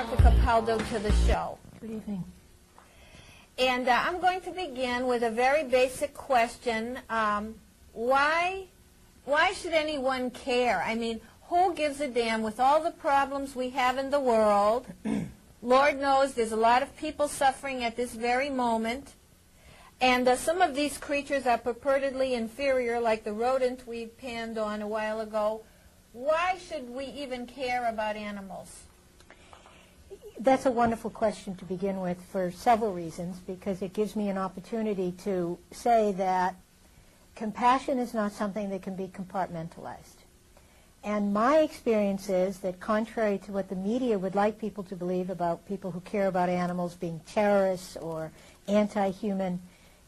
Dr. Capaldo to the show. Good evening. And I'm going to begin with a very basic question. Why should anyone care? I mean, who gives a damn with all the problems we have in the world? Lord knows there's a lot of people suffering at this very moment. And some of these creatures are purportedly inferior, like the rodent we panned on a while ago. Why should we even care about animals? That's a wonderful question to begin with for several reasons, because it gives me an opportunity to say that compassion is not something that can be compartmentalized. And my experience is that contrary to what the media would like people to believe about people who care about animals being terrorists or anti-human,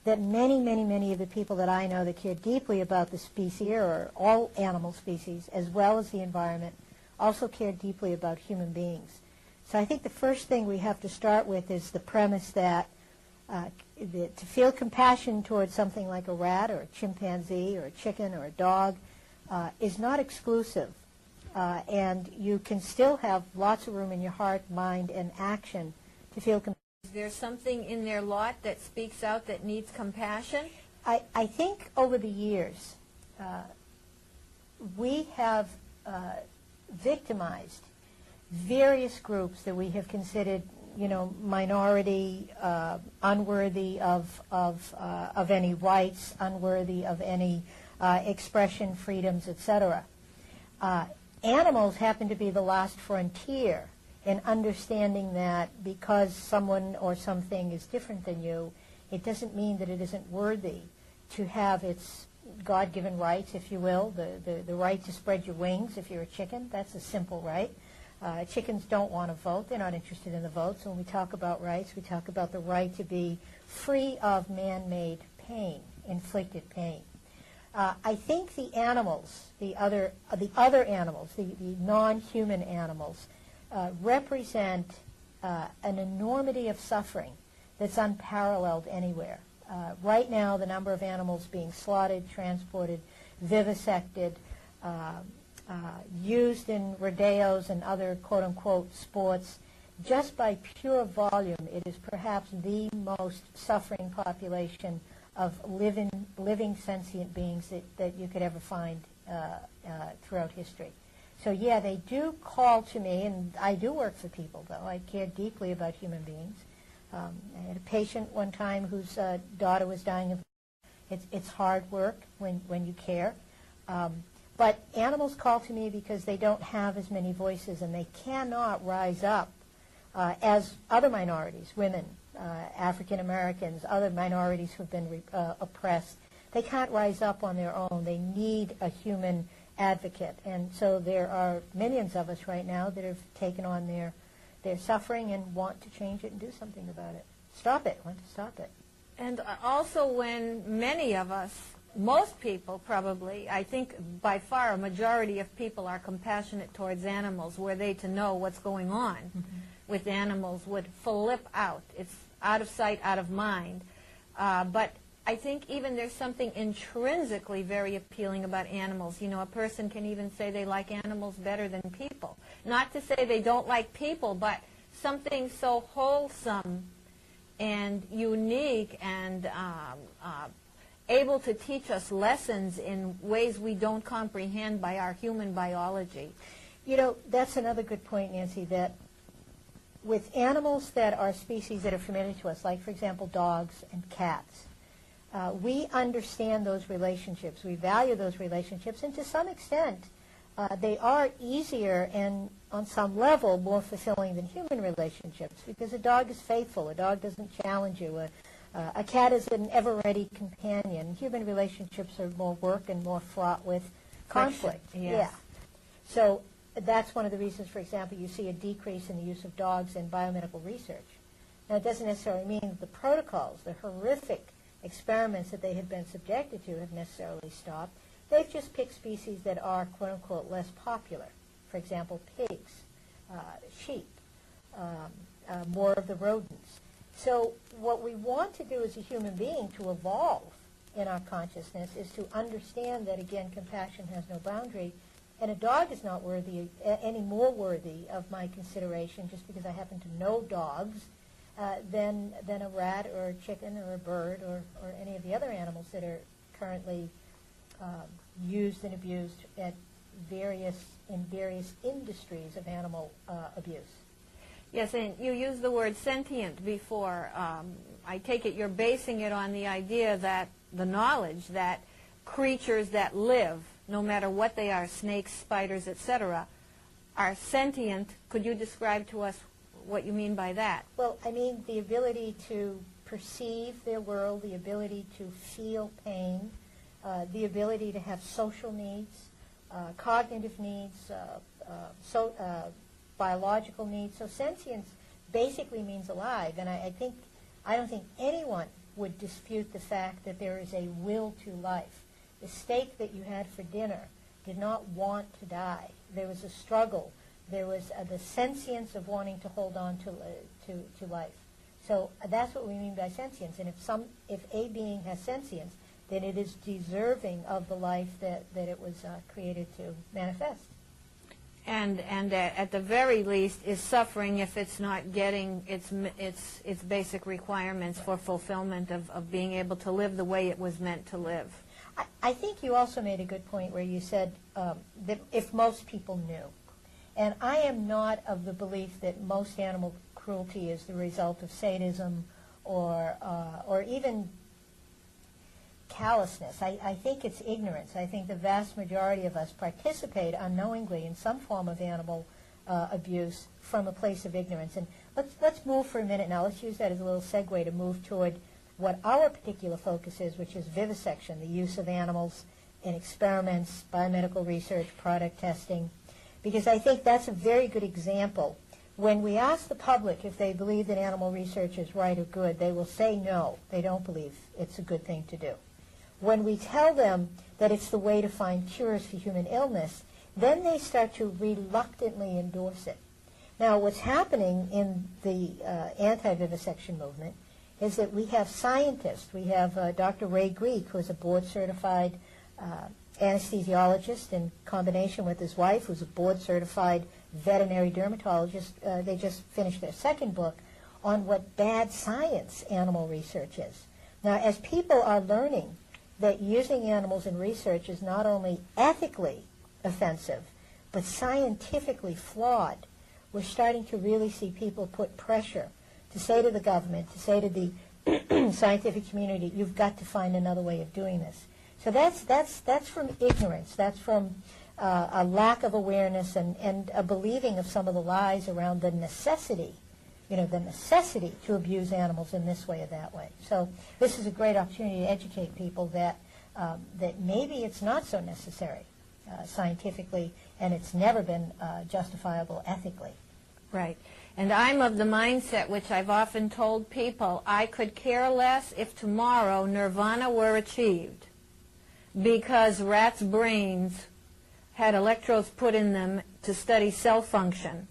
that many of the people that I know that care deeply about the species, or all animal species, as well as the environment, also care deeply about human beings. So I think the first thing we have to start with is the premise that to feel compassion towards something like a rat or a chimpanzee or a chicken or a dog is not exclusive. And you can still have lots of room in your heart, mind, and action to feel compassion. Is there something in their lot that speaks out that needs compassion? I think over the years we have victimized various groups that we have considered, minority, unworthy of any rights, unworthy of any expression, freedoms, etc. Animals happen to be the last frontier in understanding that because someone or something is different than you, it doesn't mean that it isn't worthy to have its God-given rights, if you will, the right to spread your wings if you're a chicken. That's a simple right. Chickens don't want to vote. They're not interested in the vote. So when we talk about rights, we talk about the right to be free of man-made pain, inflicted pain. I think the animals, the other animals, the non-human animals, represent an enormity of suffering that's unparalleled anywhere. Right now, the number of animals being slaughtered, transported, vivisected, used in rodeos and other quote-unquote sports, just by pure volume, it is perhaps the most suffering population of living sentient beings that you could ever find throughout history. So yeah, they do call to me, and I do work for people, though. I care deeply about human beings. I had a patient one time whose daughter was dying of. It's hard work when you care. But animals call to me because they don't have as many voices, and they cannot rise up as other minorities, women, African Americans, other minorities who have been oppressed. They can't rise up on their own. They need a human advocate. And so there are millions of us right now that have taken on their suffering and want to change it and do something about it. Want to stop it. And also when many of us, most people probably, I think by far a majority of people are compassionate towards animals, were they to know what's going on with animals, would flip out. It's out of sight, out of mind. But I think even there's something intrinsically very appealing about animals. A person can even say they like animals better than people. Not to say they don't like people, but something so wholesome and unique and able to teach us lessons in ways we don't comprehend by our human biology. That's another good point, Nancy, that with animals that are species that are familiar to us, like, for example, dogs and cats, we understand those relationships. We value those relationships, and to some extent, they are easier and, on some level, more fulfilling than human relationships, because a dog is faithful. A dog doesn't challenge you. A cat is an ever-ready companion. Human relationships are more work and more fraught with conflict. Yes. Yeah. So that's one of the reasons, for example, you see a decrease in the use of dogs in biomedical research. Now, it doesn't necessarily mean that the protocols, the horrific experiments that they have been subjected to have necessarily stopped. They've just picked species that are, quote-unquote, less popular. For example, pigs, sheep, more of the rodents. So what we want to do as a human being to evolve in our consciousness is to understand that, again, compassion has no boundary, And a dog is not worthy, any more worthy of my consideration just because I happen to know dogs than a rat or a chicken or a bird or any of the other animals that are currently used and abused in various industries of animal abuse. Yes, and you used the word sentient before. I take it you're basing it on the idea that the knowledge that creatures that live, no matter what they are, snakes, spiders, etc., are sentient. Could you describe to us what you mean by that? Well, I mean the ability to perceive their world, the ability to feel pain, the ability to have social needs, cognitive needs, biological needs. So sentience basically means alive, and I don't think anyone would dispute the fact that there is a will to life. The steak that you had for dinner did not want to die. There was a struggle. There was the sentience of wanting to hold on to life. So that's what we mean by sentience. And if a being has sentience, then it is deserving of the life that it was created to manifest. And at the very least is suffering if it's not getting its basic requirements for fulfillment of being able to live the way it was meant to live. I think you also made a good point where you said that if most people knew. And I am not of the belief that most animal cruelty is the result of sadism or even callousness. I think it's ignorance. I think the vast majority of us participate unknowingly in some form of animal abuse from a place of ignorance. And let's move for a minute now. Let's use that as a little segue to move toward what our particular focus is, which is vivisection, the use of animals in experiments, biomedical research, product testing, because I think that's a very good example. When we ask the public if they believe that animal research is right or good, they will say no. They don't believe it's a good thing to do. When we tell them that it's the way to find cures for human illness, then they start to reluctantly endorse it. Now, what's happening in the anti-vivisection movement is that we have scientists. We have Dr. Ray Greek, who is a board-certified anesthesiologist in combination with his wife, who's a board-certified veterinary dermatologist. They just finished their second book on what bad science animal research is. Now, as people are learning that using animals in research is not only ethically offensive, but scientifically flawed, we're starting to really see people put pressure to say to the government, to say to the scientific community, you've got to find another way of doing this. So that's from ignorance. That's from a lack of awareness and a believing of some of the lies around the necessity to abuse animals in this way or that way. So this is a great opportunity to educate people that maybe it's not so necessary scientifically, and it's never been justifiable ethically. Right. And I'm of the mindset, which I've often told people, I could care less if tomorrow nirvana were achieved because rats' brains had electrodes put in them to study cell function,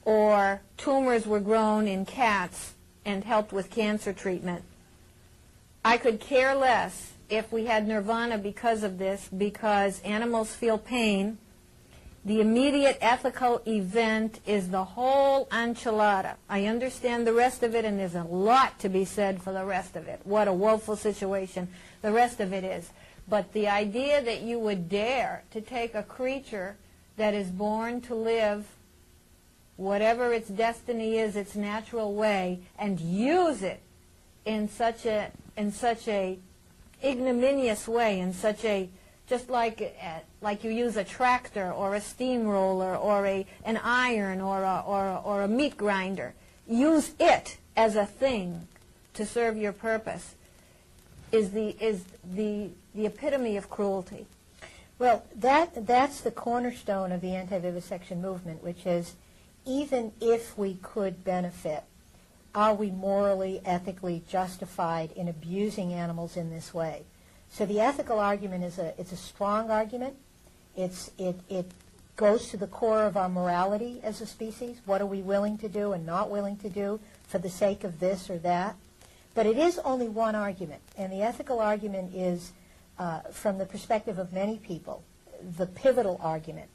or tumors were grown in cats and helped with cancer treatment. I could care less if we had nirvana because of this, because animals feel pain. The immediate ethical event is the whole enchilada. I understand the rest of it, and there's a lot to be said for the rest of it. What a woeful situation the rest of it is. But the idea that you would dare to take a creature that is born to live whatever its destiny is, its natural way, and use it in such a ignominious way, in such a just like you use a tractor or a steamroller or an iron or a meat grinder. Use it as a thing to serve your purpose is the epitome of cruelty. Well, that's the cornerstone of the anti-vivisection movement, which is even if we could benefit, are we morally, ethically justified in abusing animals in this way? So the ethical argument it's a strong argument. It goes to the core of our morality as a species. What are we willing to do and not willing to do for the sake of this or that? But it is only one argument, and the ethical argument is from the perspective of many people, the pivotal argument.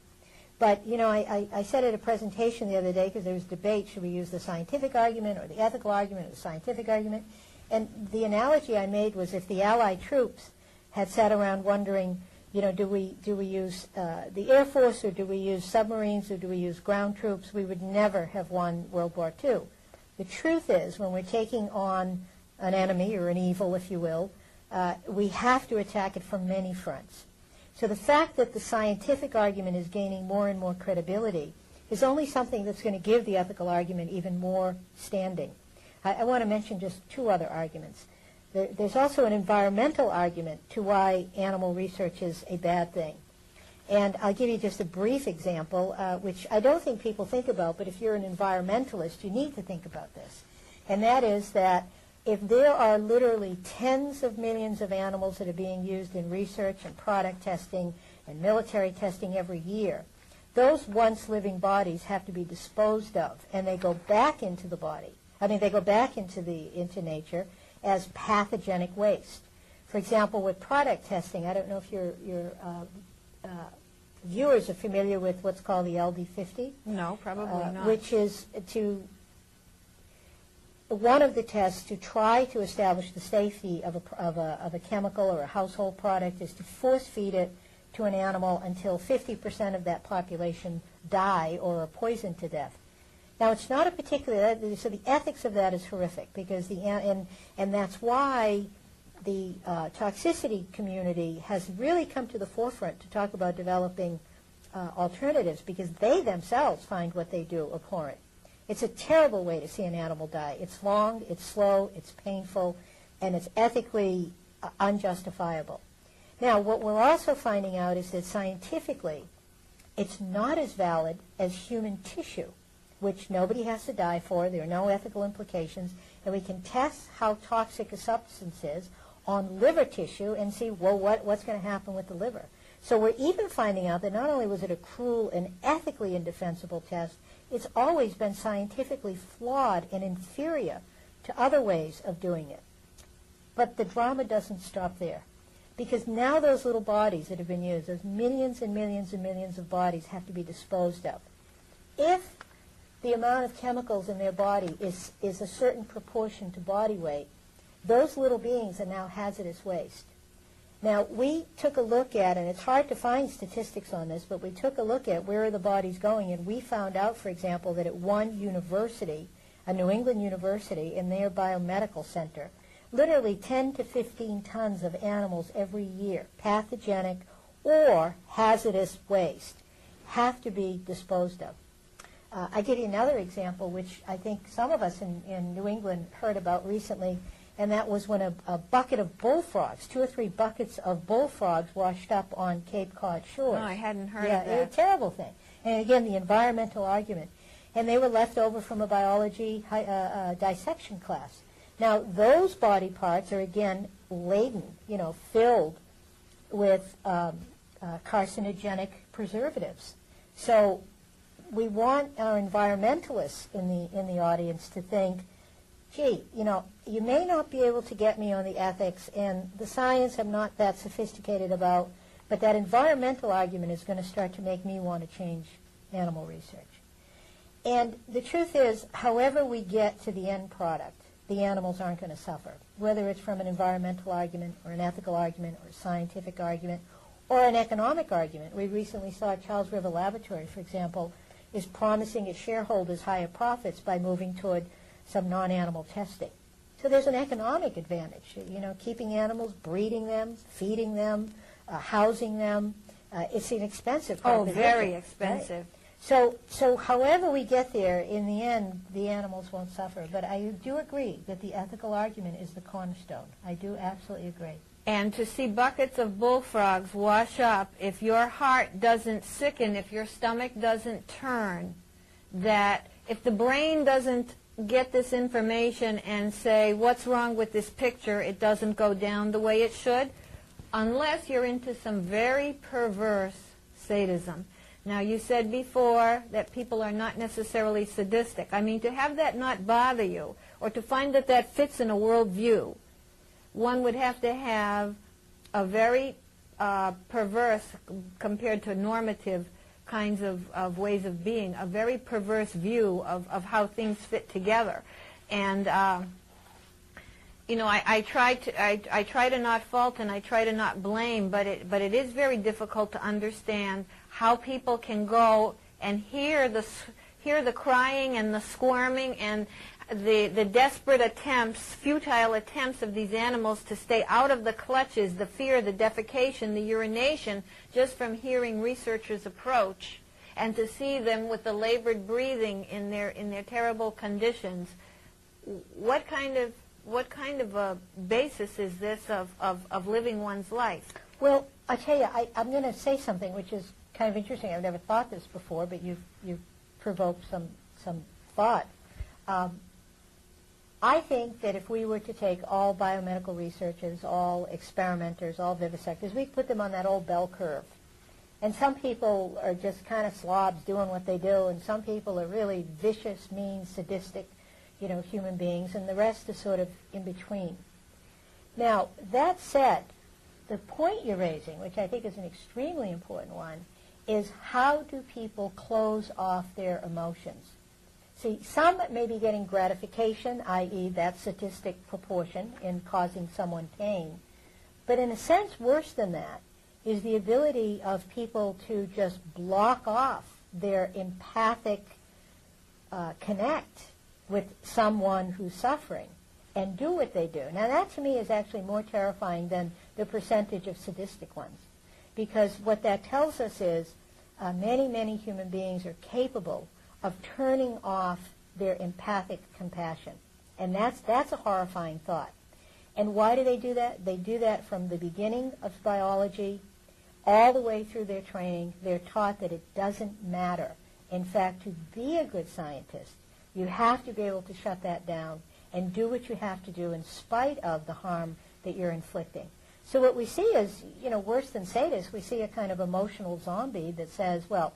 But, you know, I said at a presentation the other day, because there was debate, should we use the scientific argument or the ethical argument or the scientific argument? And the analogy I made was if the Allied troops had sat around wondering, you know, do we use the Air Force, or do we use submarines, or do we use ground troops, we would never have won World War II. The truth is, when we're taking on an enemy, or an evil, if you will, we have to attack it from many fronts. So the fact that the scientific argument is gaining more and more credibility is only something that's going to give the ethical argument even more standing. I want to mention just two other arguments. There's also an environmental argument to why animal research is a bad thing. And I'll give you just a brief example, which I don't think people think about, but if you're an environmentalist, you need to think about this. And that is that if there are literally tens of millions of animals that are being used in research and product testing and military testing every year, those once living bodies have to be disposed of, and they go back into the body. I mean, they go back into nature as pathogenic waste. For example, with product testing, I don't know if your viewers are familiar with what's called the LD50. No, probably not. Which is one of the tests to try to establish the safety of a chemical or a household product is to force feed it to an animal until 50% of that population die or are poisoned to death. Now, it's not a particular, so the ethics of that is horrific, because and that's why the toxicity community has really come to the forefront to talk about developing alternatives, because they themselves find what they do abhorrent. It's a terrible way to see an animal die. It's long, it's slow, it's painful, and it's ethically unjustifiable. Now, what we're also finding out is that scientifically, it's not as valid as human tissue, which nobody has to die for. There are no ethical implications, and we can test how toxic a substance is on liver tissue and see, well, what's going to happen with the liver. So we're even finding out that not only was it a cruel and ethically indefensible test, it's always been scientifically flawed and inferior to other ways of doing it. But the drama doesn't stop there, because now those little bodies that have been used, those millions and millions and millions of bodies, have to be disposed of. If the amount of chemicals in their body is a certain proportion to body weight, those little beings are now hazardous waste. Now, we took a look at, and it's hard to find statistics on this, but we took a look at where are the bodies going, and we found out, for example, that at one university, a New England university, in their biomedical center, literally 10 to 15 tons of animals every year, pathogenic or hazardous waste, have to be disposed of. I give you another example, which I think some of us in New England heard about recently, and that was when a bucket of bullfrogs, 2 or 3 buckets of bullfrogs washed up on Cape Cod shores. No, I hadn't heard of that. Yeah, a terrible thing. And again, the environmental argument. And they were left over from a biology dissection class. Now, those body parts are, again, laden, filled with carcinogenic preservatives. So we want our environmentalists in the audience to think, gee, you may not be able to get me on the ethics, and the science I'm not that sophisticated about, but that environmental argument is going to start to make me want to change animal research. And the truth is, however we get to the end product, the animals aren't going to suffer, whether it's from an environmental argument or an ethical argument or a scientific argument or an economic argument. We recently saw Charles River Laboratory, for example, is promising its shareholders higher profits by moving toward some non-animal testing. So there's an economic advantage, keeping animals, breeding them, feeding them, housing them. It's inexpensive. Oh, very expensive. Right? So however we get there, in the end, the animals won't suffer. But I do agree that the ethical argument is the cornerstone. I do absolutely agree. And to see buckets of bullfrogs wash up, if your heart doesn't sicken, if your stomach doesn't turn, that if the brain doesn't get this information and say, what's wrong with this picture, it doesn't go down the way it should, unless you're into some very perverse sadism. Now, you said before that people are not necessarily sadistic. I mean, to have that not bother you, or to find that that fits in a worldview, one would have to have a very perverse compared to normative kinds of ways of being, a very perverse view of how things fit together. And you know, I try to not fault and I try to not blame, but it is very difficult to understand how people can go and hear the crying and the squirming and the desperate attempts, futile attempts of these animals to stay out of the clutches, the fear, the defecation, the urination, just from hearing researchers approach, and to see them with the labored breathing in their terrible conditions. What kind of a basis is this of living one's life? Well, I tell you, I'm going to say something which is kind of interesting. I've never thought this before, but you've provoked some thought. I think that if we were to take all biomedical researchers, all experimenters, all vivisectors, we put them on that old bell curve. And some people are just kind of slobs doing what they do, and some people are really vicious, mean, sadistic, human beings, and the rest is sort of in between. Now, that said, the point you're raising, which I think is an extremely important one, is how do people close off their emotions? See, some may be getting gratification, i.e. that sadistic proportion in causing someone pain. But in a sense, worse than that is the ability of people to just block off their empathic connect with someone who's suffering and do what they do. Now, that to me is actually more terrifying than the percentage of sadistic ones, because what that tells us is many, many human beings are capable of turning off their empathic compassion. And that's a horrifying thought. And why do they do that? They do that from the beginning of biology all the way through their training. They're taught that it doesn't matter. In fact, to be a good scientist, you have to be able to shut that down and do what you have to do in spite of the harm that you're inflicting. So what we see is, worse than sadists, we see a kind of emotional zombie that says, well,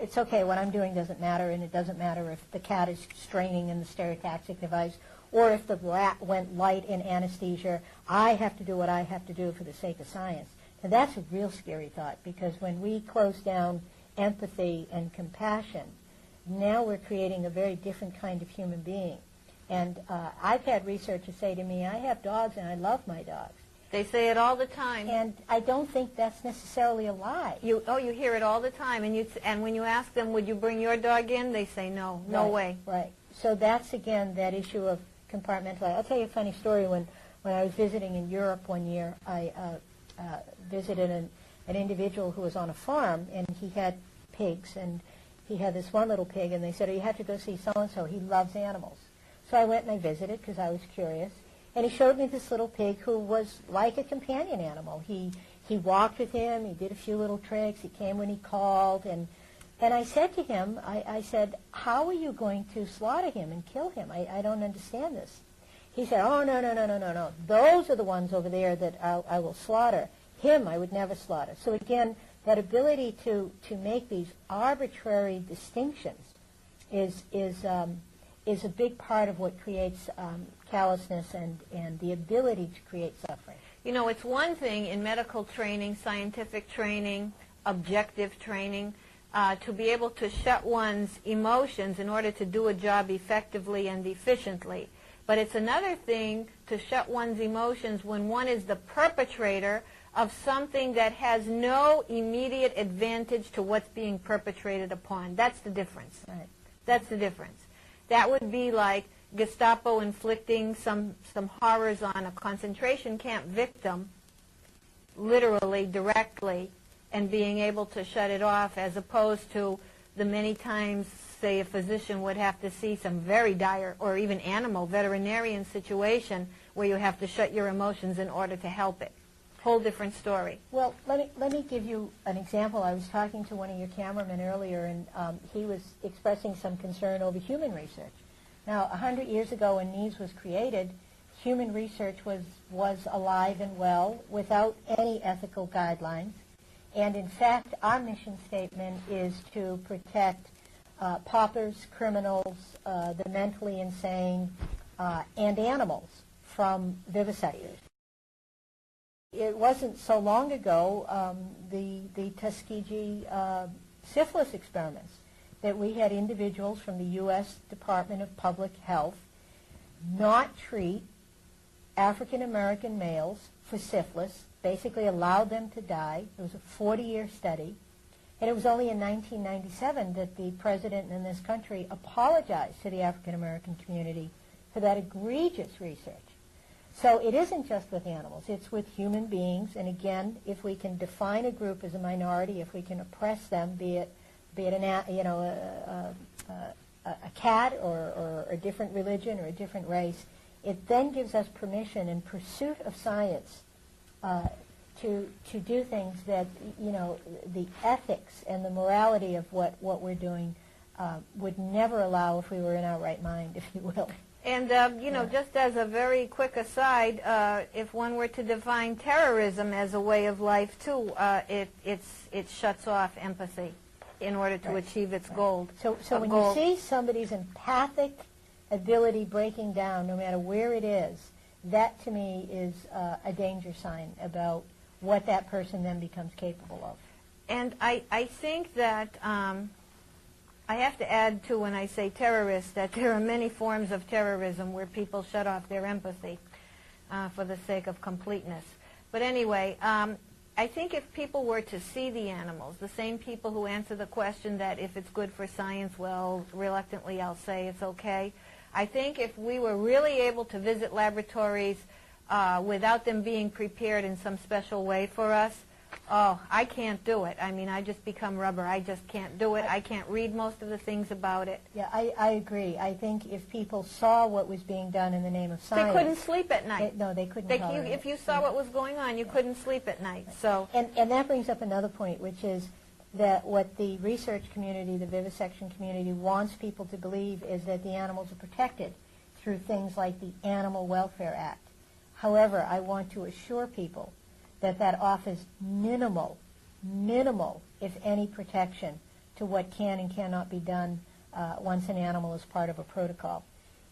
it's okay, what I'm doing doesn't matter, and it doesn't matter if the cat is straining in the stereotaxic device or if the rat went light in anesthesia. I have to do what I have to do for the sake of science. And that's a real scary thought, because when we close down empathy and compassion, now we're creating a very different kind of human being. And I've had researchers say to me, I have dogs and I love my dogs. They say it all the time. And I don't think that's necessarily a lie. You hear it all the time. And when you ask them, would you bring your dog in, they say no, no way. Right. So that's, again, that issue of compartmentalizing. I'll tell you a funny story. When I was visiting in Europe one year, I visited an individual who was on a farm, and he had pigs, and he had this one little pig, and they said, oh, you have to go see so-and-so. He loves animals. So I went and I visited because I was curious. And he showed me this little pig who was like a companion animal. He walked with him. He did a few little tricks. He came when he called. And I said to him, I said, how are you going to slaughter him and kill him? I don't understand this. He said, oh, no. Those are the ones over there that I will slaughter. Him I would never slaughter. So again, that ability to make these arbitrary distinctions is a big part of what creates callousness and the ability to create suffering. It's one thing in medical training, scientific training, objective training, to be able to shut one's emotions in order to do a job effectively and efficiently. But it's another thing to shut one's emotions when one is the perpetrator of something that has no immediate advantage to what's being perpetrated upon. That's the difference. Right. That's the difference. That would be like Gestapo inflicting some horrors on a concentration camp victim, literally, directly, and being able to shut it off, as opposed to the many times, say, a physician would have to see some very dire, or even animal, veterinarian situation where you have to shut your emotions in order to help it. Whole different story. Well, let me give you an example. I was talking to one of your cameramen earlier, and he was expressing some concern over human research. Now, 100 years ago when NEES was created, human research was alive and well without any ethical guidelines. And in fact, our mission statement is to protect paupers, criminals, the mentally insane, and animals from vivisectors. It wasn't so long ago, the Tuskegee syphilis experiments, that we had individuals from the U.S. Department of Public Health not treat African American males for syphilis, basically allowed them to die. It was a 40-year study. And it was only in 1997 that the president in this country apologized to the African American community for that egregious research. So it isn't just with animals, it's with human beings. And again, if we can define a group as a minority, if we can oppress them, be it a cat or a different religion or a different race, it then gives us permission in pursuit of science to do things that, the ethics and the morality of what we're doing would never allow if we were in our right mind, if you will. And, just as a very quick aside, if one were to define terrorism as a way of life, too, it shuts off empathy in order to achieve its goal. So when you see somebody's empathic ability breaking down, no matter where it is, that to me is a danger sign about what that person then becomes capable of. And I think that I have to add, too, when I say terrorists, that there are many forms of terrorism where people shut off their empathy for the sake of completeness. But anyway, I think if people were to see the animals, the same people who answer the question that if it's good for science, well, reluctantly I'll say it's okay. I think if we were really able to visit laboratories without them being prepared in some special way for us, oh, I can't do it. I mean, I just become rubber. I just can't do it. I can't read most of the things about it. Yeah, I agree. I think if people saw what was being done in the name of science... They couldn't sleep at night. No, they couldn't tolerate If you saw what was going on, you couldn't sleep at night. So. And that brings up another point, which is that what the research community, the vivisection community, wants people to believe is that the animals are protected through things like the Animal Welfare Act. However, I want to assure people that offers minimal, if any, protection to what can and cannot be done once an animal is part of a protocol.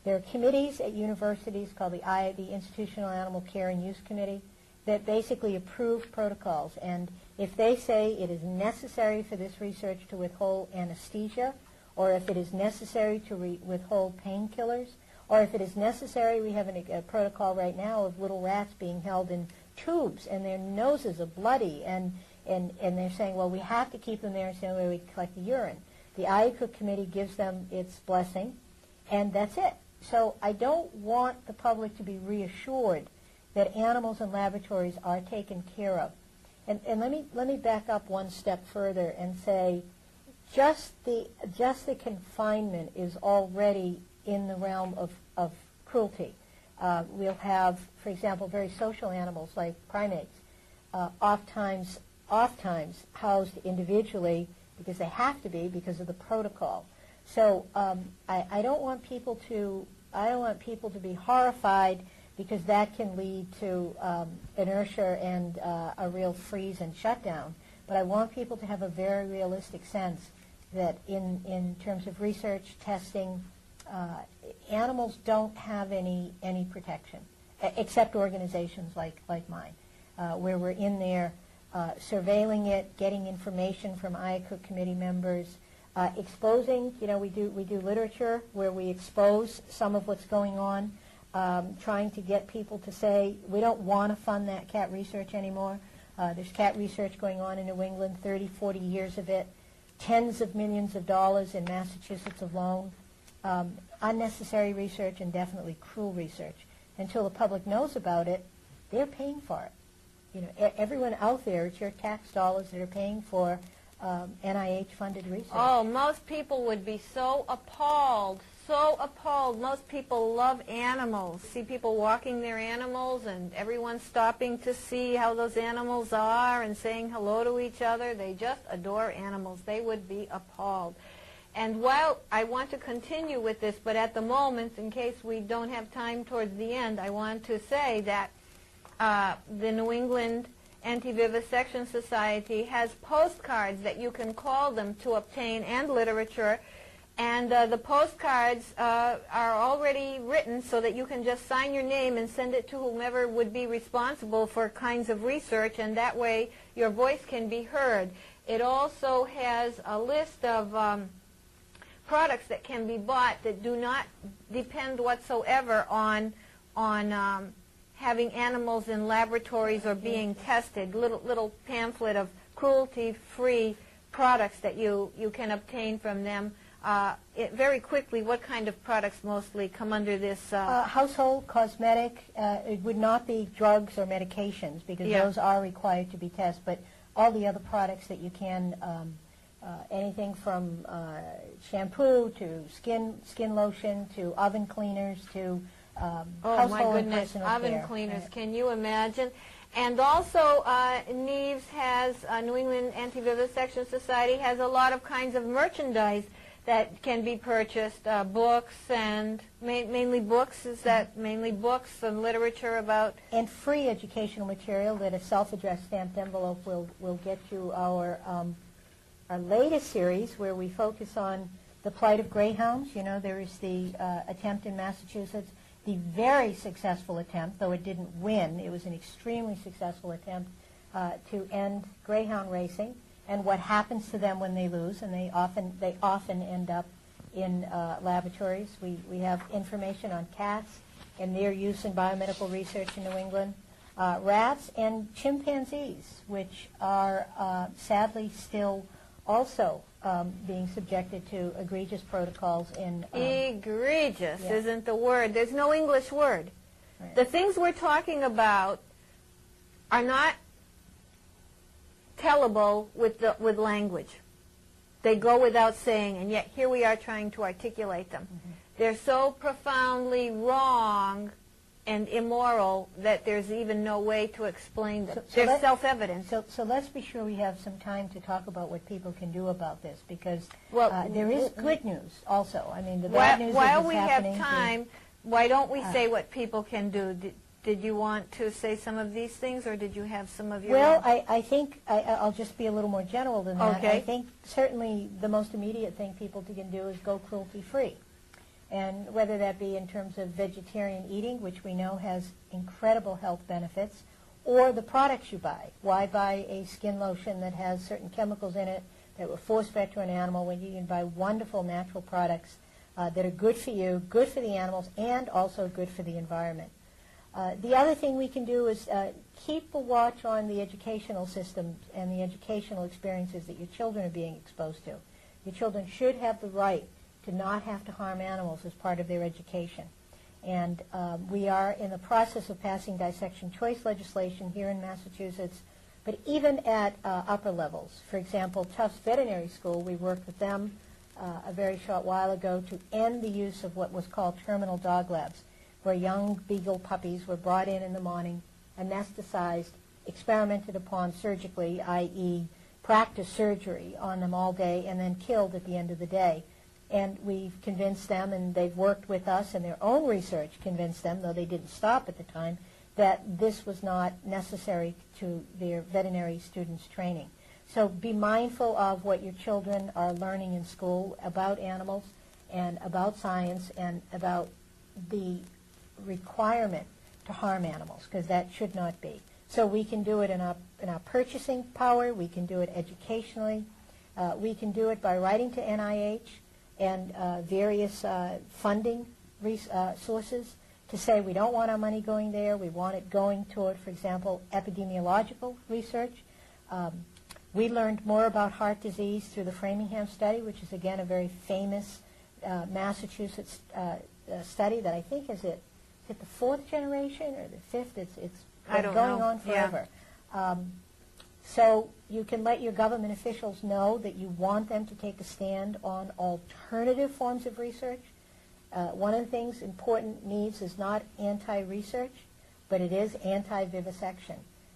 There are committees at universities called the Institutional Animal Care and Use Committee that basically approve protocols. And if they say it is necessary for this research to withhold anesthesia, or if it is necessary to withhold painkillers, or if it is necessary, we have a protocol right now of little rats being held in tubes and their noses are bloody, and they're saying, well, we have to keep them there so that we collect the urine. The IACUC committee gives them its blessing, and that's it. So I don't want the public to be reassured that animals in laboratories are taken care of. And let me back up one step further and say just the confinement is already in the realm of cruelty. We'll have, for example, very social animals like primates, oft-times housed individually because they have to be because of the protocol. So I don't want people to be horrified because that can lead to inertia and a real freeze and shutdown. But I want people to have a very realistic sense that in terms of research, testing, animals don't have any protection, except organizations like mine, where we're in there surveilling it, getting information from IACUC committee members, exposing. We do literature where we expose some of what's going on, trying to get people to say we don't want to fund that cat research anymore. There's cat research going on in New England, 30, 40 years of it, tens of millions of dollars in Massachusetts alone. Unnecessary research and definitely cruel research. Until the public knows about it, they're paying for it. Everyone out there, it's your tax dollars that are paying for NIH-funded research. Oh, most people would be so appalled, so appalled. Most people love animals. See people walking their animals and everyone stopping to see how those animals are and saying hello to each other. They just adore animals. They would be appalled. And while I want to continue with this, but at the moment, in case we don't have time towards the end, I want to say that the New England Anti Vivisection Society has postcards that you can call them to obtain, and literature, And the postcards are already written so that you can just sign your name and send it to whomever would be responsible for kinds of research, and that way your voice can be heard. It also has a list of products that can be bought that do not depend whatsoever on having animals in laboratories or being tested. Little pamphlet of cruelty-free products that you can obtain from them. Very quickly, what kind of products mostly come under this? Household, cosmetic. It would not be drugs or medications because those are required to be tested, but all the other products that you can, anything from shampoo to skin lotion to oven cleaners to oh my household and goodness, personal oven care. cleaners, can you imagine? And also, Neves has, New England Anti Vivisection Society has a lot of kinds of merchandise that can be purchased, books and mainly books. Is that mainly books and literature about? And free educational material that a self-addressed stamped envelope will get you. Our latest series where we focus on the plight of greyhounds. You know, there is the attempt in Massachusetts, the very successful attempt, though it didn't win. It was an extremely successful attempt to end greyhound racing, and what happens to them when they lose, and they often end up in laboratories. We have information on cats and their use in biomedical research in New England, rats and chimpanzees, which are sadly still also being subjected to egregious protocols in... egregious isn't the word. There's no English word. Right. The things we're talking about are not tellable with language. They go without saying, and yet here we are trying to articulate them. Mm-hmm. They're so profoundly wrong and immoral that there's even no way to explain them. They're self-evident. So let's be sure we have some time to talk about what people can do about this, because there is good news also. I mean, the bad news while is we have time, why don't we say what people can do? Did you want to say some of these things, or did you have some of your own? I think I'll just be a little more general than that. Okay. I think certainly the most immediate thing people can do is go cruelty-free. And whether that be in terms of vegetarian eating, which we know has incredible health benefits, or the products you buy. Why buy a skin lotion that has certain chemicals in it that were force-fed to an animal when you can buy wonderful natural products that are good for you, good for the animals, and also good for the environment? The other thing we can do is keep a watch on the educational systems and the educational experiences that your children are being exposed to. Your children should have the right to not have to harm animals as part of their education. And we are in the process of passing dissection choice legislation here in Massachusetts, but even at upper levels. For example, Tufts Veterinary School, we worked with them a very short while ago to end the use of what was called terminal dog labs, where young beagle puppies were brought in the morning, anesthetized, experimented upon surgically, i.e. practice surgery on them all day, and then killed at the end of the day. And we've convinced them, and they've worked with us, and their own research convinced them, though they didn't stop at the time, that this was not necessary to their veterinary students' training. So be mindful of what your children are learning in school about animals and about science and about the requirement to harm animals, because that should not be. So we can do it in our purchasing power. We can do it educationally. We can do it by writing to NIH and various funding sources to say we don't want our money going there. We want it going toward, for example, epidemiological research. We learned more about heart disease through the Framingham study, which is, again, a very famous Massachusetts study that I think is it the fourth generation or the fifth? It's been going on forever. Yeah. So you can let your government officials know that you want them to take a stand on alternative forms of research. One of the things important needs is not anti-research, but it is anti-vivisection,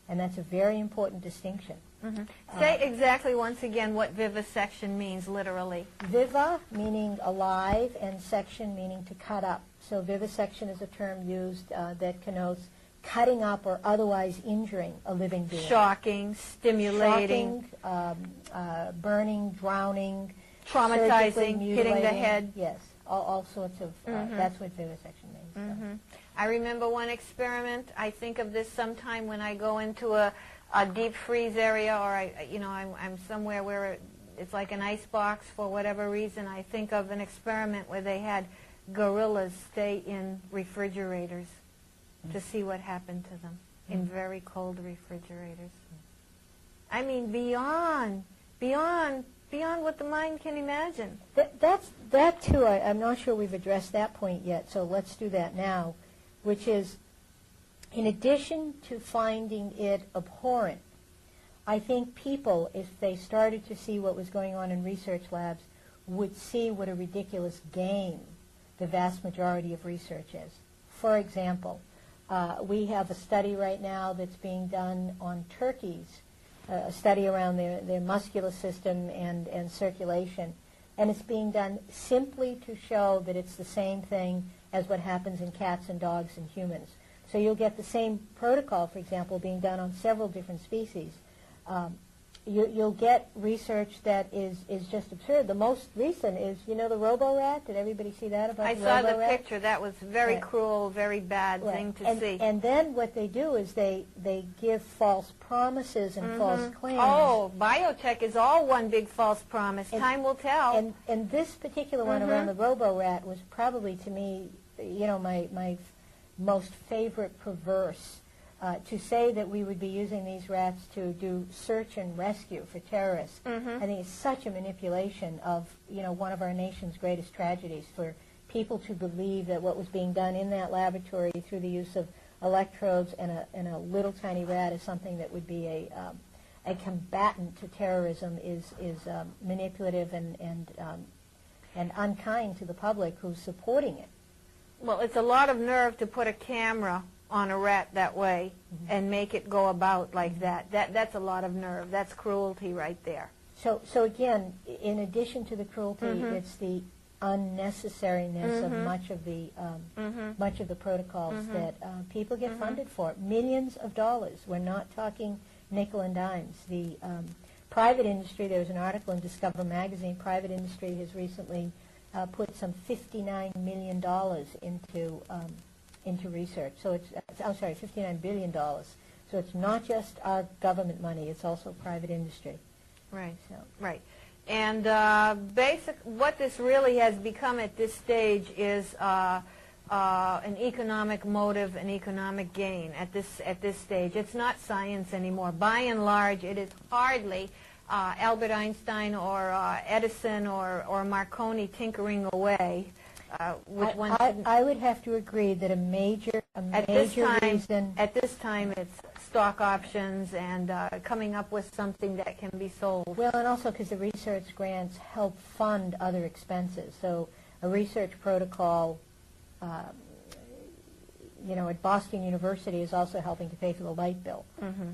and that's a very important distinction. Mm-hmm. Say exactly once again what vivisection means literally. Viva meaning alive and section meaning to cut up. So vivisection is a term used that connotes cutting up or otherwise injuring a living being. Shocking, stimulating. Shocking, burning, drowning, traumatizing, surgically hitting the mutilating. head. Yes, all sorts of, that's what vivisection means. So. I remember one experiment. I think of this sometime when I go into a deep freeze area, or I'm somewhere where it's like an ice box for whatever reason. I think of an experiment where they had gorillas stay in refrigerators to see what happened to them in very cold refrigerators. I mean, beyond what the mind can imagine. That too, I'm not sure we've addressed that point yet, so let's do that now, which is, in addition to finding it abhorrent, I think people, if they started to see what was going on in research labs, would see what a ridiculous game the vast majority of research is. For example, we have a study right now that's being done on turkeys, a study around their muscular system and circulation, and it's being done simply to show that it's the same thing as what happens in cats and dogs and humans. So you'll get the same protocol, for example, being done on several different species. You'll get research that is just absurd. The most recent is, the robo-rat. Did everybody see that about the robo-rat? I saw the picture. That was very cruel, very bad thing to see. And then what they do is they give false promises and false claims. Oh, biotech is all one big false promise. Time will tell. And this particular one around the robo-rat was probably, to me, my most favorite perverse. To say that we would be using these rats to do search and rescue for terrorists, I think it's such a manipulation of, one of our nation's greatest tragedies, for people to believe that what was being done in that laboratory through the use of electrodes and a little tiny rat is something that would be a combatant to terrorism is manipulative and unkind to the public who's supporting it. Well, it's a lot of nerve to put a camera on a rat that way and make it go about like that. That's a lot of nerve. That's cruelty right there. So again, in addition to the cruelty, it's the unnecessariness of much of the protocols that people get funded for. Millions of dollars. We're not talking nickel and dimes. The private industry, there was an article in Discover magazine, private industry has recently put some $59 million into research. So it's, $59 billion. So it's not just our government money, it's also private industry. Right. So. Right. And what this really has become at this stage is an economic motive, an economic gain at this stage. It's not science anymore. By and large, it is hardly Albert Einstein or Edison or Marconi tinkering away. I would have to agree that a major reason... At this time, it's stock options and coming up with something that can be sold. Well, and also because the research grants help fund other expenses. So a research protocol, at Boston University is also helping to pay for the light bill.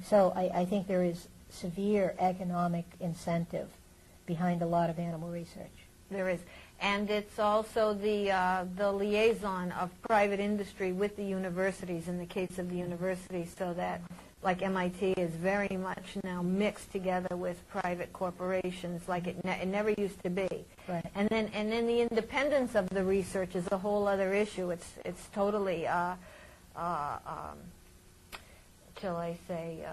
So I think there is severe economic incentive behind a lot of animal research. There is. And it's also the liaison of private industry with the universities in the case of the universities, so that, like MIT, is very much now mixed together with private corporations like it never used to be. Right. And then the independence of the research is a whole other issue. It's totally, shall I say,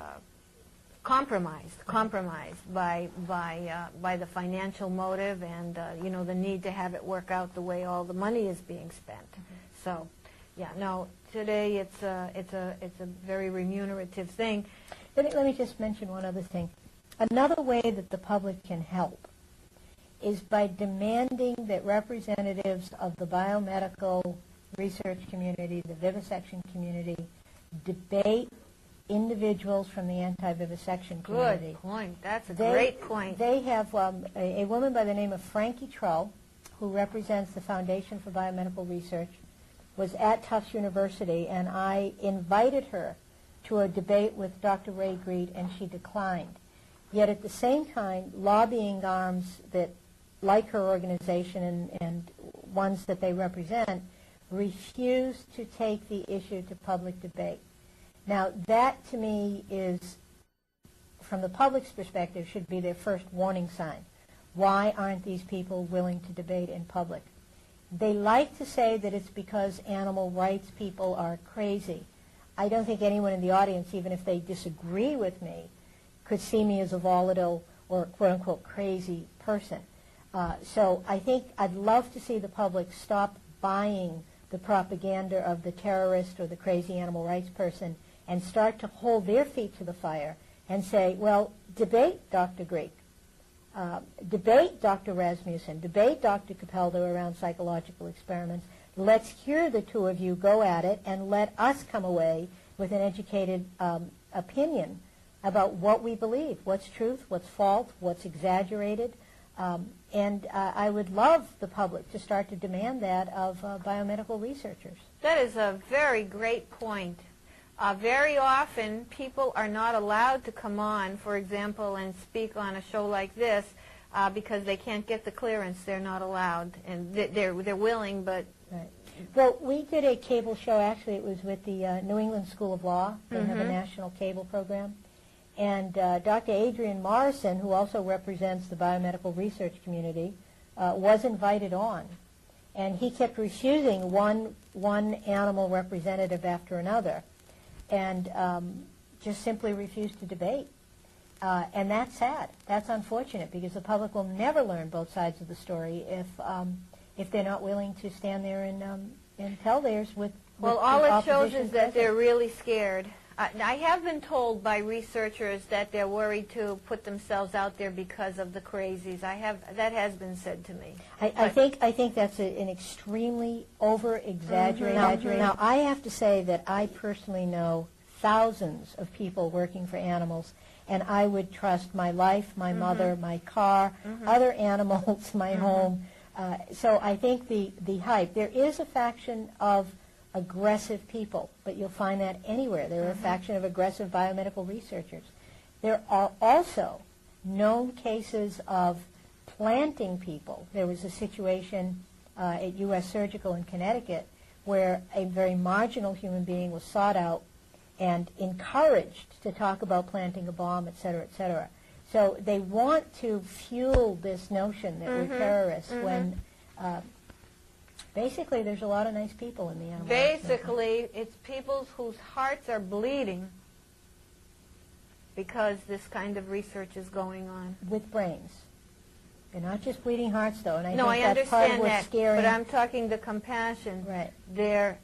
compromised by the financial motive and the need to have it work out the way all the money is being spent. So, yeah, no. Today it's a very remunerative thing. Let me just mention one other thing. Another way that the public can help is by demanding that representatives of the biomedical research community, the vivisection community, debate individuals from the anti-vivisection community. Good point. That's a great point. They have a woman by the name of Frankie Trull, who represents the Foundation for Biomedical Research, was at Tufts University, and I invited her to a debate with Dr. Ray Greet, and she declined. Yet at the same time, lobbying arms that, like her organization and ones that they represent, refuse to take the issue to public debate. Now, that to me is, from the public's perspective, should be their first warning sign. Why aren't these people willing to debate in public? They like to say that it's because animal rights people are crazy. I don't think anyone in the audience, even if they disagree with me, could see me as a volatile or quote-unquote crazy person. So I think I'd love to see the public stop buying the propaganda of the terrorist or the crazy animal rights person and start to hold their feet to the fire and say, well, debate Dr. Greek, debate Dr. Rasmussen, debate Dr. Capaldo around psychological experiments. Let's hear the two of you go at it and let us come away with an educated opinion about what we believe, what's truth, what's false, what's exaggerated. And I would love the public to start to demand that of biomedical researchers. That is a very great point. Very often, people are not allowed to come on, for example, and speak on a show like this because they can't get the clearance. They're not allowed, and they're willing, but... Right. Well, we did a cable show. Actually, it was with the New England School of Law. They have a national cable program. And Dr. Adrian Morrison, who also represents the biomedical research community, was invited on. And he kept refusing one animal representative after another, and just simply refused to debate. And that's sad. That's unfortunate, because the public will never learn both sides of the story if they're not willing to stand there and tell theirs with well, all it shows opposition is that they're really scared. I have been told by researchers that they're worried to put themselves out there because of the crazies. That has been said to me. I think that's an extremely over-exaggerated. Now, I have to say that I personally know thousands of people working for animals, and I would trust my life, my mother, my car, other animals, my home. So I think the hype. There is a faction of aggressive people, but you'll find that anywhere. There are a faction of aggressive biomedical researchers. There are also known cases of planting people. There was a situation at U.S. Surgical in Connecticut where a very marginal human being was sought out and encouraged to talk about planting a bomb, et cetera, et cetera. So they want to fuel this notion that we're terrorists when basically there's a lot of nice people in the animal rights movement. Basically, it's people whose hearts are bleeding because this kind of research is going on. With brains. They're not just bleeding hearts, though, and I No, I think that's part of understand what's that, scary. but I'm talking the compassion. Right. Their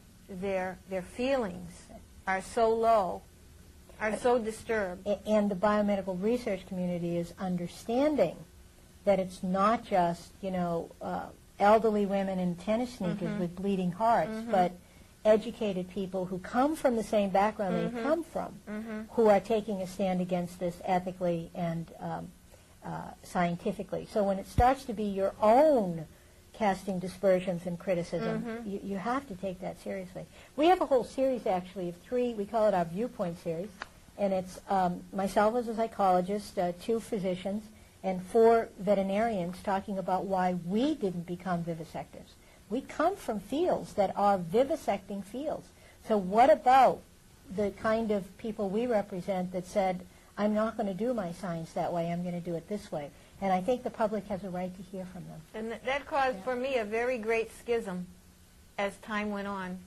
feelings are so low, are so disturbed. And the biomedical research community is understanding that it's not just, elderly women in tennis sneakers with bleeding hearts, but educated people who come from the same background that you come from, who are taking a stand against this ethically and scientifically. So when it starts to be your own casting dispersions and criticism, you have to take that seriously. We have a whole series, actually, of 3, we call it our Viewpoint series, and it's myself as a psychologist, 2 physicians, and 4 veterinarians talking about why we didn't become vivisectors. We come from fields that are vivisecting fields. So what about the kind of people we represent that said, I'm not going to do my science that way, I'm going to do it this way? And I think the public has a right to hear from them. And that caused, for me, a very great schism as time went on.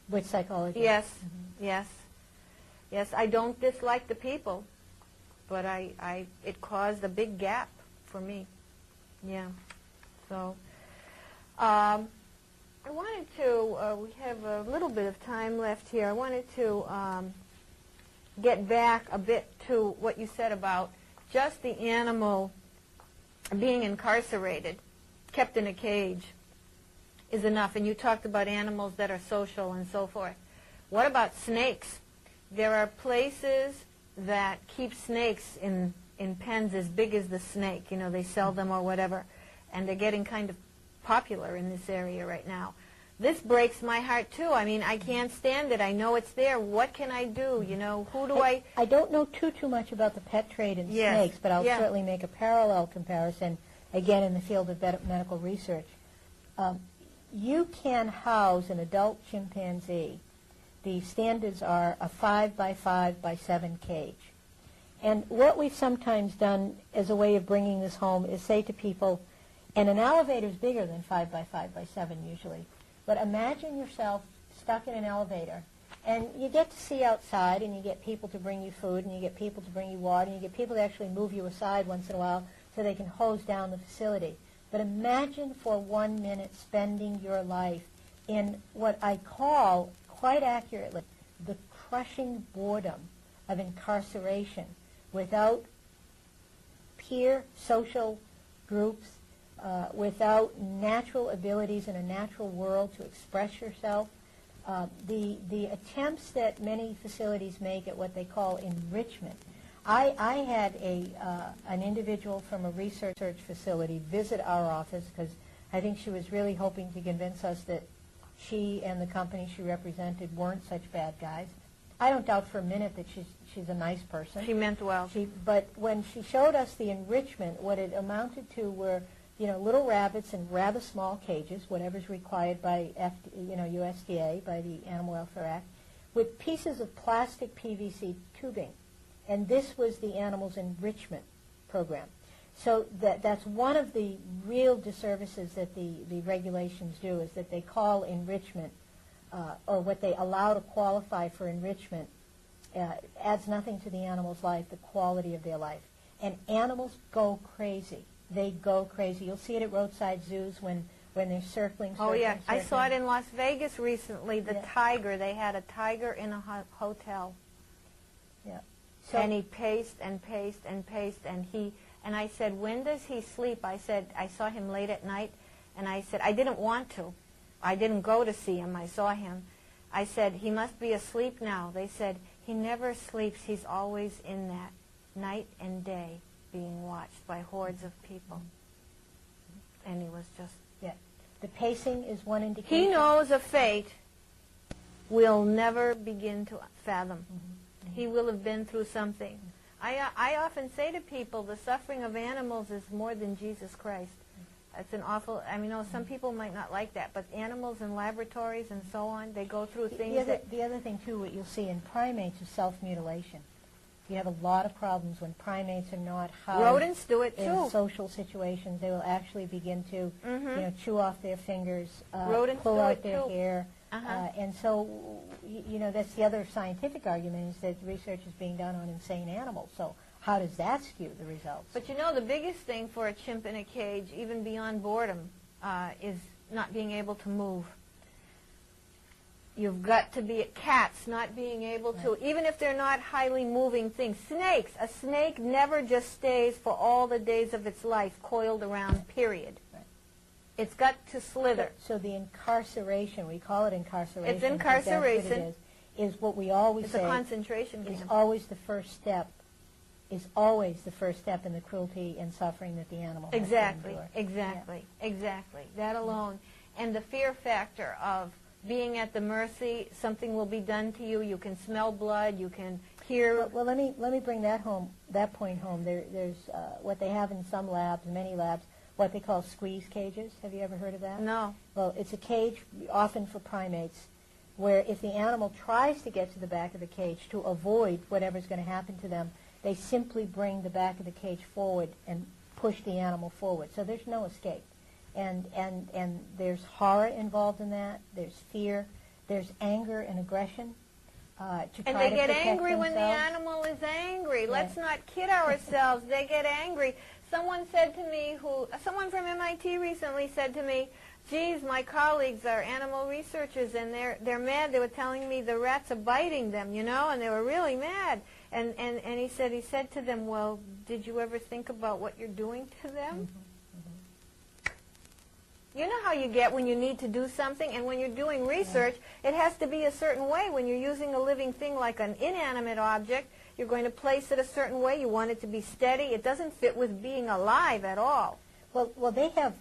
With psychology? Yes, yes. Yes, I don't dislike the people, but it caused a big gap for me. Yeah. So I wanted to, we have a little bit of time left here. I wanted to get back a bit to what you said about just the animal being incarcerated, kept in a cage, is enough. And you talked about animals that are social and so forth. What about snakes? There are places that keep snakes in pens as big as the snake. They sell them or whatever. And they're getting kind of popular in this area right now. This breaks my heart, too. I mean, I can't stand it. I know it's there. What can I do? Who do I... I don't know too much about the pet trade in snakes, but I'll certainly make a parallel comparison, again, in the field of medical research. You can house an adult chimpanzee. The standards are a 5 by 5 by 7 cage. And what we've sometimes done as a way of bringing this home is say to people, and an elevator is bigger than 5 by 5 by 7 usually, but imagine yourself stuck in an elevator, and you get to see outside, and you get people to bring you food, and you get people to bring you water, and you get people to actually move you aside once in a while so they can hose down the facility. But imagine for 1 minute spending your life in what I call, quite accurately, the crushing boredom of incarceration without peer social groups, without natural abilities in a natural world to express yourself. The attempts that many facilities make at what they call enrichment. I had an individual from a research facility visit our office because I think she was really hoping to convince us that she and the company she represented weren't such bad guys. I don't doubt for a minute that she's a nice person. She meant well. But when she showed us the enrichment, what it amounted to were, little rabbits in rather small cages, whatever's required by USDA, by the Animal Welfare Act, with pieces of plastic PVC tubing. And this was the animal's enrichment program. So that's one of the real disservices that the regulations do, is that they call enrichment, or what they allow to qualify for enrichment, adds nothing to the animal's life, the quality of their life. And animals go crazy. They go crazy. You'll see it at roadside zoos when they're circling. Oh, yeah. I saw it in Las Vegas recently, the tiger. They had a tiger in a hotel. Yeah. And he paced and paced and paced, and I said, when does he sleep? I said, I saw him late at night, and I said, I didn't want to. I didn't go to see him. I saw him. I said, he must be asleep now. They said, he never sleeps. He's always in that, night and day, being watched by hordes of people. And he was just... Yeah. The pacing is one indication. He knows a fate we'll never begin to fathom. He will have been through something. I often say to people, the suffering of animals is more than Jesus Christ. It's an awful, some people might not like that, but animals in laboratories and so on, they go through things The other thing, too, what you'll see in primates is self-mutilation. You have a lot of problems when primates are not housed. Rodents do it, too. In social situations. They will actually begin to, chew off their fingers, pull out their hair. And so, that's the other scientific argument, is that research is being done on insane animals. So how does that skew the results? But the biggest thing for a chimp in a cage, even beyond boredom, is not being able to move. You've got to be cats, not being able to, even if they're not highly moving things. Snakes. A snake never just stays for all the days of its life coiled around, period. Right. It's got to slither. So the incarceration, we call it incarceration. It's incarceration. That's what it is what we always say. It's a concentration camp. Is always the first step. Is always the first step in the cruelty and suffering that the animal has to endure. Exactly. That alone. And the fear factor of being at the mercy, something will be done to you. You can smell blood. You can hear. Well, let me bring that point home. There's what they have in some labs, many labs, what they call squeeze cages. Have you ever heard of that? No. Well, it's a cage often for primates, where if the animal tries to get to the back of the cage to avoid whatever's going to happen to them, they simply bring the back of the cage forward and push the animal forward. So there's no escape. And there's horror involved in that. There's fear. There's anger and aggression. And they get angry when the animal is angry. Yeah. Let's not kid ourselves. They get angry. Someone from MIT recently said to me, geez, my colleagues are animal researchers, and they're mad. They were telling me the rats are biting them, and they were really mad. And he said to them, well, did you ever think about what you're doing to them? You know how you get when you need to do something, and when you're doing research, it has to be a certain way. When you're using a living thing like an inanimate object, you're going to place it a certain way. You want it to be steady. It doesn't fit with being alive at all. Well, they have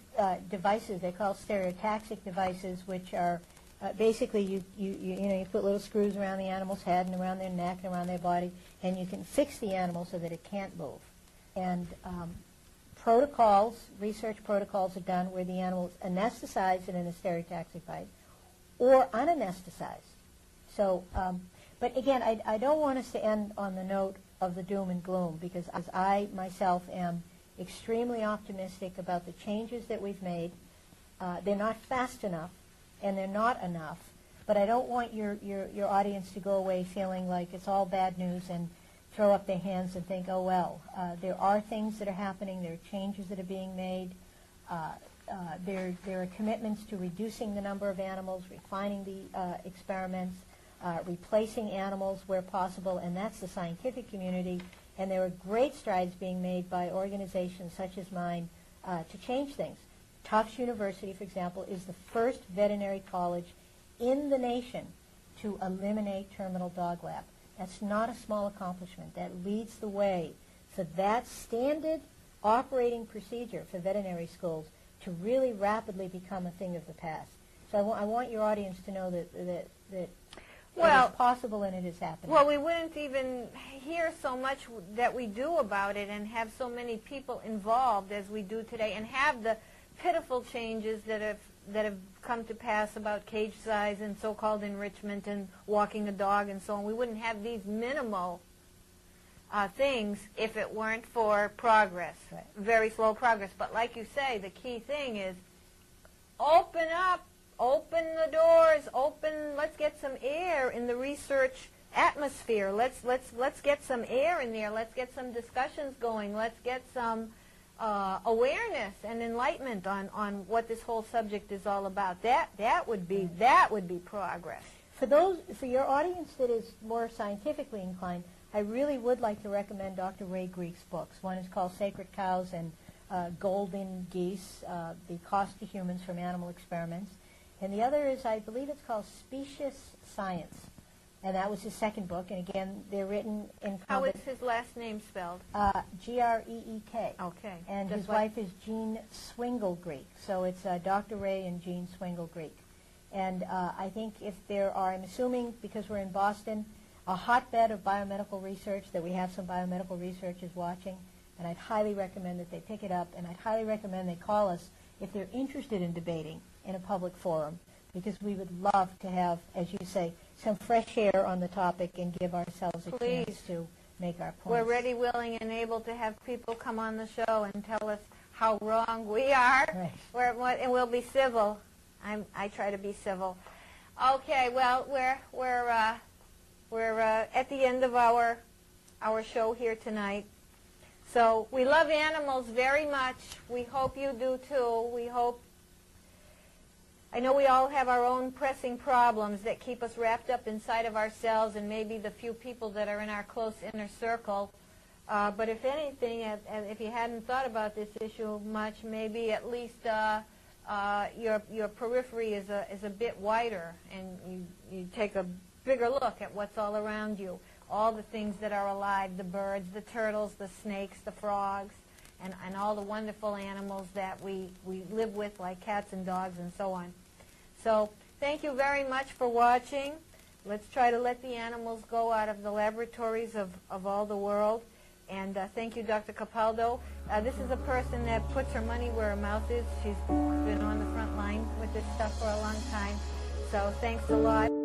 devices they call stereotaxic devices, which are basically you put little screws around the animal's head and around their neck and around their body, and you can fix the animal so that it can't move. And research protocols are done where the animal is anesthetized in a stereotaxic device or unanesthetized. So, but again, I don't want us to end on the note of the doom and gloom, because I myself am extremely optimistic about the changes that we've made. They're not fast enough, and they're not enough, but I don't want your audience to go away feeling like it's all bad news and throw up their hands and think, oh, well, there are things that are happening, there are changes that are being made, there are commitments to reducing the number of animals, refining the experiments, replacing animals where possible, and that's the scientific community. And there are great strides being made by organizations such as mine to change things. Tufts University, for example, is the first veterinary college in the nation to eliminate terminal dog lab. That's not a small accomplishment. That leads the way for that standard operating procedure for veterinary schools to really rapidly become a thing of the past. So I want your audience to know that it is possible and it is happening. Well, we wouldn't even hear so much that we do about it and have so many people involved as we do today, and have the pitiful changes that have come to pass about cage size and so-called enrichment and walking a dog and so on. We wouldn't have these minimal things if it weren't for progress, right. Very slow progress. But like you say, the key thing is open up, open the doors, let's get some air in the research atmosphere. Let's get some air in there. Let's get some discussions going. Let's get some awareness and enlightenment on what this whole subject is all about. That would be progress. For your audience that is more scientifically inclined, I really would like to recommend Dr. Ray Greek's books. One is called Sacred Cows and Golden Geese, The Cost to Humans from Animal Experiments. And the other is, I believe it's called Specious Science. And that was his second book. And again, they're written in... How is his last name spelled? Greek. Okay. And his wife is Jean Swingle Greek. So it's Dr. Ray and Jean Swingle Greek. And I think if there are, I'm assuming because we're in Boston, a hotbed of biomedical research, that we have some biomedical researchers watching, and I'd highly recommend that they pick it up, and I'd highly recommend they call us if they're interested in debating in a public forum, because we would love to have, as you say, some fresh air on the topic and give ourselves a chance to make our points. We're ready, willing, and able to have people come on the show and tell us how wrong we are, right. And we'll be civil. I try to be civil. Okay, well, we're at the end of our show here tonight. So we love animals very much. We hope you do too. I know we all have our own pressing problems that keep us wrapped up inside of ourselves and maybe the few people that are in our close inner circle. But if anything, if you hadn't thought about this issue much, maybe at least your periphery is a bit wider, and you take a bigger look at what's all around you, all the things that are alive, the birds, the turtles, the snakes, the frogs, and all the wonderful animals that we live with, like cats and dogs and so on. So thank you very much for watching. Let's try to let the animals go out of the laboratories of all the world. And thank you, Dr. Capaldo. This is a person that puts her money where her mouth is. She's been on the front line with this stuff for a long time. So thanks a lot.